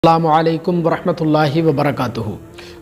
अस्सलामु अलैकुम वरहमतुल्लाहि वबरकातुहू।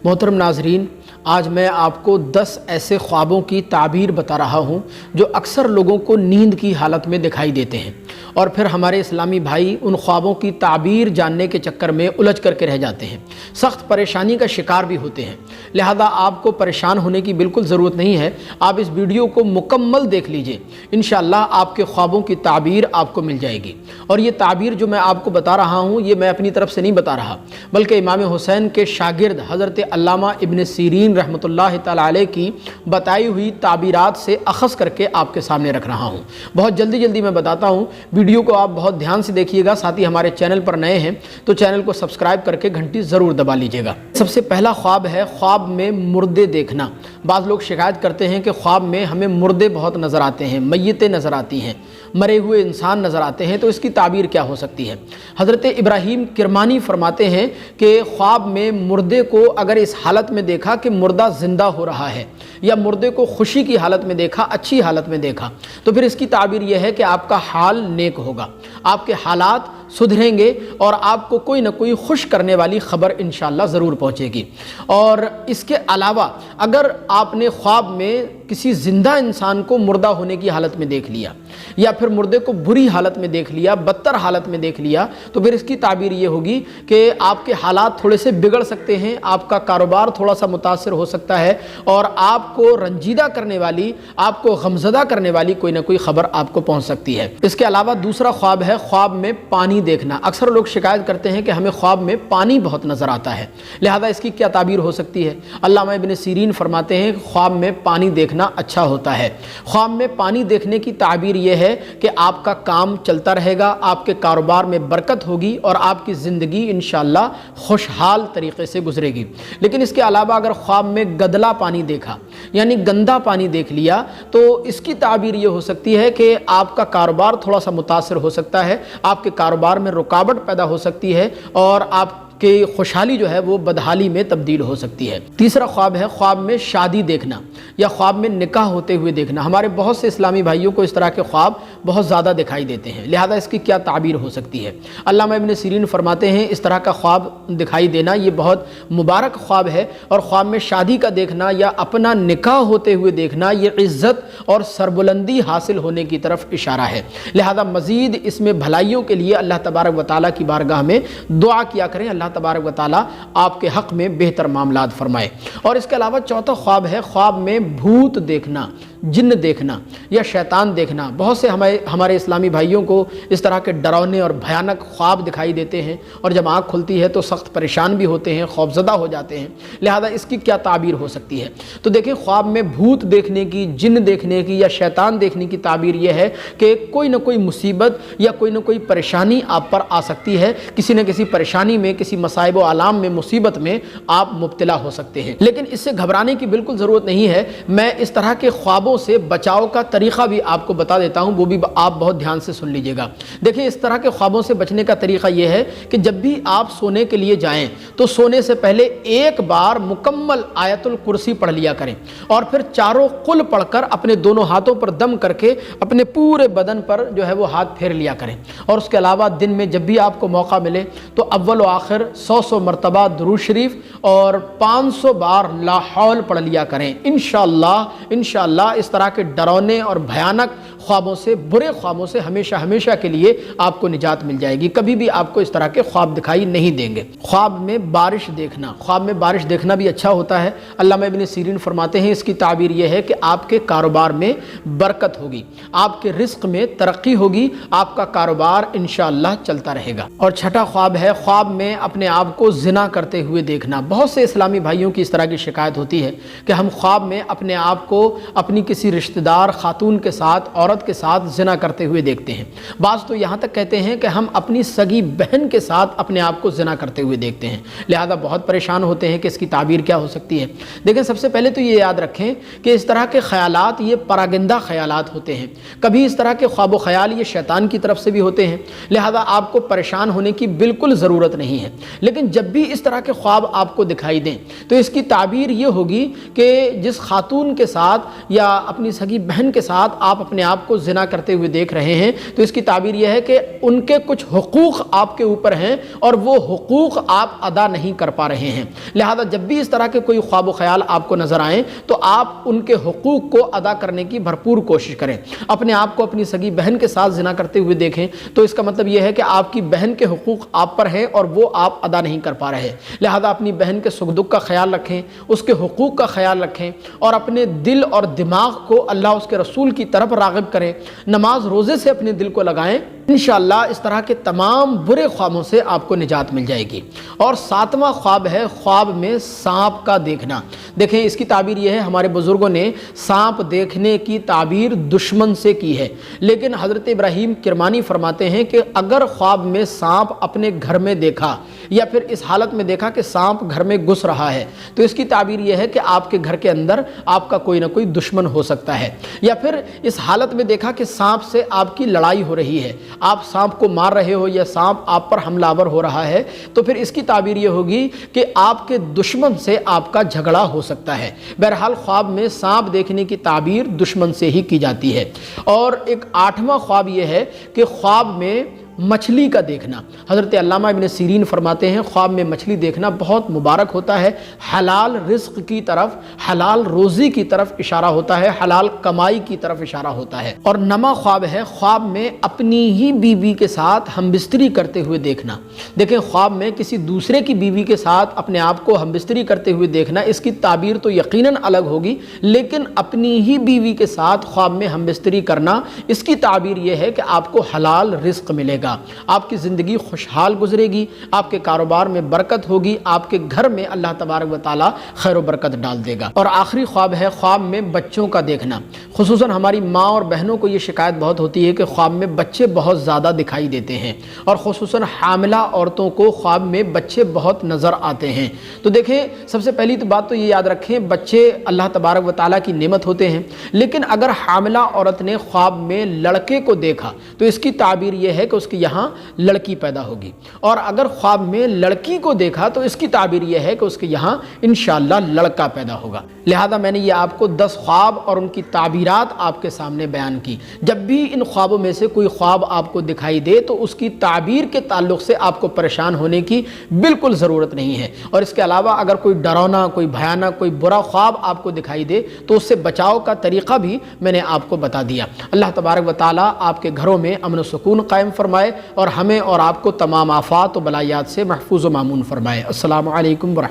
मोहतरम नाज़रीन, आज मैं आपको 10 ऐसे ख्वाबों की ताबीर बता रहा हूँ जो अक्सर लोगों को नींद की हालत में दिखाई देते हैं और फिर हमारे इस्लामी भाई उन ख्वाबों की ताबीर जानने के चक्कर में उलझ करके रह जाते हैं, सख्त परेशानी का शिकार भी होते हैं। लिहाजा आपको परेशान होने की बिल्कुल ज़रूरत नहीं है। आप इस वीडियो को मुकम्मल देख लीजिए, इंशाअल्लाह आपके ख्वाबों की ताबीर आपको मिल जाएगी। और ये ताबीर जो मैं आपको बता रहा हूँ ये मैं अपनी तरफ से नहीं बता रहा, बल्कि इमाम हुसैन के शागिर्द हज़रत अल्लामा इब्न सीरीन रहमतुल्लाहि तआला अलैह की बताई हुई ताबीरात से अख़ज़ करके आपके सामने रख रहा हूँ। बहुत जल्दी मैं बताता हूँ, वीडियो को आप बहुत ध्यान से देखिएगा। साथ ही हमारे चैनल पर नए हैं तो चैनल को सब्सक्राइब करके घंटी ज़रूर दबा लीजिएगा। सबसे पहला ख्वाब है ख्वाब में मुर्दे देखना। बाज़ लोग शिकायत करते हैं कि ख्वाब में हमें मुर्दे बहुत नज़र आते हैं, मय्यतें नज़र आती हैं, मरे हुए इंसान नज़र आते हैं, तो इसकी ताबीर क्या हो सकती है। हज़रत इब्राहीम किरमानी फरमाते हैं कि ख्वाब में मुर्दे को अगर इस हालत में देखा कि मुर्दा ज़िंदा हो रहा है या मुर्दे को खुशी की हालत में देखा, अच्छी हालत में देखा, तो फिर इसकी ताबीर यह है कि आपका हाल नेक होगा, आपके हालात सुधरेंगे और आपको कोई ना कोई खुश करने वाली ख़बर इंशाअल्लाह ज़रूर पहुँचेगी। और इसके अलावा अगर आपने ख्वाब में किसी ज़िंदा इंसान को मुर्दा होने की हालत में देख लिया या फिर मुर्दे को बुरी हालत में देख लिया, बदतर हालत में देख लिया, तो फिर इसकी ताबीर ये होगी कि आपके हालात थोड़े से बिगड़ सकते हैं, आपका कारोबार थोड़ा सा मुतासिर हो सकता है और आपको रंजीदा करने वाली, आपको गमज़दा करने वाली कोई ना कोई ख़बर आपको पहुँच सकती है। इसके अलावा दूसरा ख्वाब है ख्वाब में पानी देखना। अक्सर लोग शिकायत करते हैं कि हमें ख्वाब में पानी बहुत नज़र आता है, लिहाजा इसकी क्या ताबीर हो सकती है। अल्लामा इब्न सीरीन फरमाते हैं ख्वाब में पानी देखना अच्छा होता है। ख्वाब में पानी देखने की ताबीर यह है कि आपका काम चलता रहेगा, आपके कारोबार में बरकत होगी और आपकी ज़िंदगी इंशाअल्लाह खुशहाल तरीक़े से गुजरेगी। लेकिन इसके अलावा अगर ख्वाब में गदला पानी देखा यानी गंदा पानी देख लिया तो इसकी ताबीर ये हो सकती है कि आपका कारोबार थोड़ा सा मुतासिर हो सकता है, आपके कारोबार में रुकावट पैदा हो सकती है और आप कि खुशहाली जो है वो बदहाली में तब्दील हो सकती है। तीसरा ख्वाब है ख्वाब में शादी देखना या ख्वाब में निकाह होते हुए देखना। हमारे बहुत से इस्लामी भाइयों को इस तरह के ख्वाब बहुत ज़्यादा दिखाई देते हैं, लिहाजा इसकी क्या ताबीर हो सकती है। अल्लामा इब्न सीरीन फरमाते हैं इस तरह का ख्वाब दिखाई देना ये बहुत मुबारक ख्वाब है और ख्वाब में शादी का देखना या अपना निकाह होते हुए देखना ये इज़्ज़त और सरबुलंदी हासिल होने की तरफ इशारा है। लिहाजा मज़ीद इसमें भलाइयों के लिए अल्लाह तबारक व तआला की बारगाह में दुआ किया करें, अल्लाह तबारक व तआला आपके हक़ में बेहतर मामलात फरमाए। और इसके अलावा चौथा ख्वाब है ख्वाब में भूत देखना, जिन्न देखना या शैतान देखना। बहुत से हमारे इस्लामी भाइयों को इस तरह के डरावने और भयानक ख्वाब दिखाई देते हैं और जब आँख खुलती है तो सख्त परेशान भी होते हैं, खौफज़दा हो जाते हैं। लिहाजा इसकी क्या ताबीर हो सकती है। तो देखें, ख्वाब में भूत देखने की, जिन्न देखने की या शैतान देखने की ताबीर यह है कि कोई ना कोई मुसीबत या कोई ना कोई परेशानी आप पर आ सकती है, किसी न किसी परेशानी में, किसी मसाइब व आलाम में, मुसीबत में आप मुब्तला हो सकते हैं। लेकिन इससे घबराने की बिल्कुल ज़रूरत नहीं है। मैं इस तरह के ख्वाबों से बचाव का तरीका भी आपको बता देता हूं, वो भी आप बहुत ध्यान से सुन लीजिएगा। देखिए, इस तरह के ख्वाबों से बचने का तरीका यह है कि जब भी आप सोने के लिए जाएं तो सोने से पहले एक बार मुकम्मल आयतुल कुर्सी पढ़ लिया करें और फिर चारों कुल पढ़कर अपने दोनों हाथों पर दम करके अपने पूरे बदन पर जो है वो हाथ फेर लिया करें। और उसके अलावा दिन में जब भी आपको मौका मिले तो अव्वल व आखिर 100 मरतबा दुरूद शरीफ और 500 बार ला हौल पढ़ लिया करें। इंशाअल्लाह इस तरह के डरावने और भयानक ख्वाबों से, बुरे ख्वाबों से हमेशा के लिए आपको निजात मिल जाएगी। कभी भी आपको इस तरह के ख्वाब दिखाई नहीं देंगे। ख्वाब में बारिश देखना, ख्वाब में बारिश देखना भी अच्छा होता है। अल्लामा इब्न सीरीन फरमाते हैं इसकी ताबीर यह है कि आपके कारोबार में बरकत होगी, आपके रिस्क में तरक्की होगी, आपका कारोबार इंशाअल्लाह चलता रहेगा। और छठा ख्वाब है ख्वाब में अपने आप को जिना करते हुए देखना। बहुत से इस्लामी भाइयों की इस तरह की शिकायत होती है कि हम ख्वाब में अपने आप को अपनी किसी रिश्तेदार खातून के साथ, औरत के साथ जिना करते हुए देखते हैं। बाज़ तो यहाँ तक कहते हैं कि हम अपनी सगी बहन के साथ अपने आप को जिना करते हुए देखते हैं। लिहाजा बहुत परेशान होते हैं कि इसकी ताबीर क्या हो सकती है। देखें, सबसे पहले तो ये याद रखें कि इस तरह के ख्यालात ये परागंदा ख्यालात होते हैं। कभी इस तरह के ख्वाब व ख्याल ये शैतान की तरफ से भी होते हैं, लिहाजा आपको परेशान होने की बिल्कुल ज़रूरत नहीं है। लेकिन जब भी इस तरह के ख्वाब आपको दिखाई दें तो इसकी ताबीर ये होगी कि जिस खातून के साथ या अपनी सगी बहन के साथ आप अपने आप کو زنا کرتے ہوئے دیکھ رہے ہیں تو اس کی تعبیر یہ ہے کہ ان کے کچھ حقوق آپ کے اوپر ہیں اور وہ حقوق آپ ادا نہیں کر پا رہے ہیں، لہذا جب بھی اس طرح کے کوئی خواب و خیال آپ کو نظر آئیں تو آپ ان کے حقوق کو ادا کرنے کی بھرپور کوشش کریں۔ اپنے آپ کو اپنی سگی بہن کے ساتھ زنا کرتے ہوئے دیکھیں تو اس کا مطلب یہ ہے کہ آپ کی بہن کے حقوق آپ پر ہیں اور وہ آپ ادا نہیں کر پا رہے، لہذا اپنی بہن کے سکھ دکھ کا خیال رکھیں، اس کے حقوق کا خیال رکھیں اور اپنے دل اور دماغ کو اللہ اس کے رسول کی طرف راغب کریں، نماز روزے سے اپنے دل کو لگائیں، انشاءاللہ اس طرح کے تمام برے خوابوں سے آپ کو نجات مل جائے گی۔ اور 7واں خواب ہے خواب میں سانپ کا دیکھنا۔ دیکھیں اس کی تعبیر یہ ہے، ہمارے بزرگوں نے سانپ دیکھنے کی تعبیر دشمن سے کی ہے، لیکن حضرت ابراہیم کرمانی فرماتے ہیں کہ اگر خواب میں سانپ اپنے گھر میں دیکھا یا پھر اس حالت میں دیکھا کہ سانپ گھر میں گھس رہا ہے تو اس کی تعبیر یہ ہے کہ آپ کے گھر کے اندر آپ کا کوئی نہ کوئی دشمن ہو سکتا ہے، یا پھر اس حالت میں دیکھا کہ سانپ سے آپ کی لڑائی ہو رہی ہے، آپ سانپ کو مار رہے ہو یا سانپ آپ پر حملہ آور ہو رہا ہے تو پھر اس کی تعبیر یہ ہوگی کہ آپ کے دشمن سے آپ کا جھگڑا ہو سکتا ہے۔ بہرحال خواب میں سانپ دیکھنے کی تعبیر دشمن سے ہی کی جاتی ہے۔ اور ایک 8واں خواب یہ ہے کہ خواب میں مچھلی کا دیکھنا۔ حضرت علامہ ابن سیرین فرماتے ہیں خواب میں مچھلی دیکھنا بہت مبارک ہوتا ہے، حلال رزق کی طرف، حلال روزی کی طرف اشارہ ہوتا ہے، حلال کمائی کی طرف اشارہ ہوتا ہے۔ اور 9واں خواب ہے خواب میں اپنی ہی بیوی کے ساتھ ہم بستری کرتے ہوئے دیکھنا۔ دیکھیں خواب میں کسی دوسرے کی بیوی کے ساتھ اپنے آپ کو ہم بستری کرتے ہوئے دیکھنا، اس کی تعبیر تو یقیناً الگ ہوگی، لیکن اپنی ہی بیوی کے ساتھ خواب میں ہم بستری کرنا، اس کی تعبیر یہ ہے کہ آپ کو حلال رزق ملے گا، آپ کی زندگی خوشحال گزرے گی، آپ کے کاروبار میں برکت ہوگی، آپ کے گھر میں اللہ تبارک و تعالی خیر و برکت ڈال دے گا۔ اور آخری خواب ہے خواب میں بچوں کا دیکھنا۔ خصوصاً ہماری ماں اور بہنوں کو یہ شکایت بہت ہوتی ہے کہ خواب میں بچے بہت زیادہ دکھائی دیتے ہیں، اور خصوصاً حاملہ عورتوں کو خواب میں بچے بہت نظر آتے ہیں۔ تو دیکھیں سب سے پہلی تو بات تو یہ یاد رکھیں بچے اللہ تبارک و تعالیٰ کی نعمت ہوتے ہیں، لیکن اگر حاملہ عورت نے خواب میں لڑکے کو دیکھا تو اس کی تعبیر یہ ہے کہ اس کے یہاں لڑکی پیدا ہوگی، اور اگر خواب میں لڑکی کو دیکھا تو اس کی تعبیر یہ ہے کہ اس کے یہاں انشاءاللہ لڑکا پیدا ہوگا۔ لہذا میں نے یہ آپ کو 10 خواب اور ان کی تعبیرات آپ کے سامنے بیان کی۔ جب بھی ان خوابوں میں سے کوئی خواب آپ کو دکھائی دے تو اس کی تعبیر کے تعلق سے آپ کو پریشان ہونے کی بالکل ضرورت نہیں ہے، اور اس کے علاوہ اگر کوئی ڈراؤنا، کوئی بھیانک، کوئی برا خواب آپ کو دکھائی دے تو اس سے بچاؤ کا طریقہ بھی میں نے آپ کو بتا دیا۔ اللہ تبارک و تعالیٰ آپ کے گھروں میں امن و سکون قائم فرمائے اور ہمیں اور آپ کو تمام آفات و بلایات سے محفوظ و مامون فرمائے۔ السلام علیکم ورحمۃ اللہ۔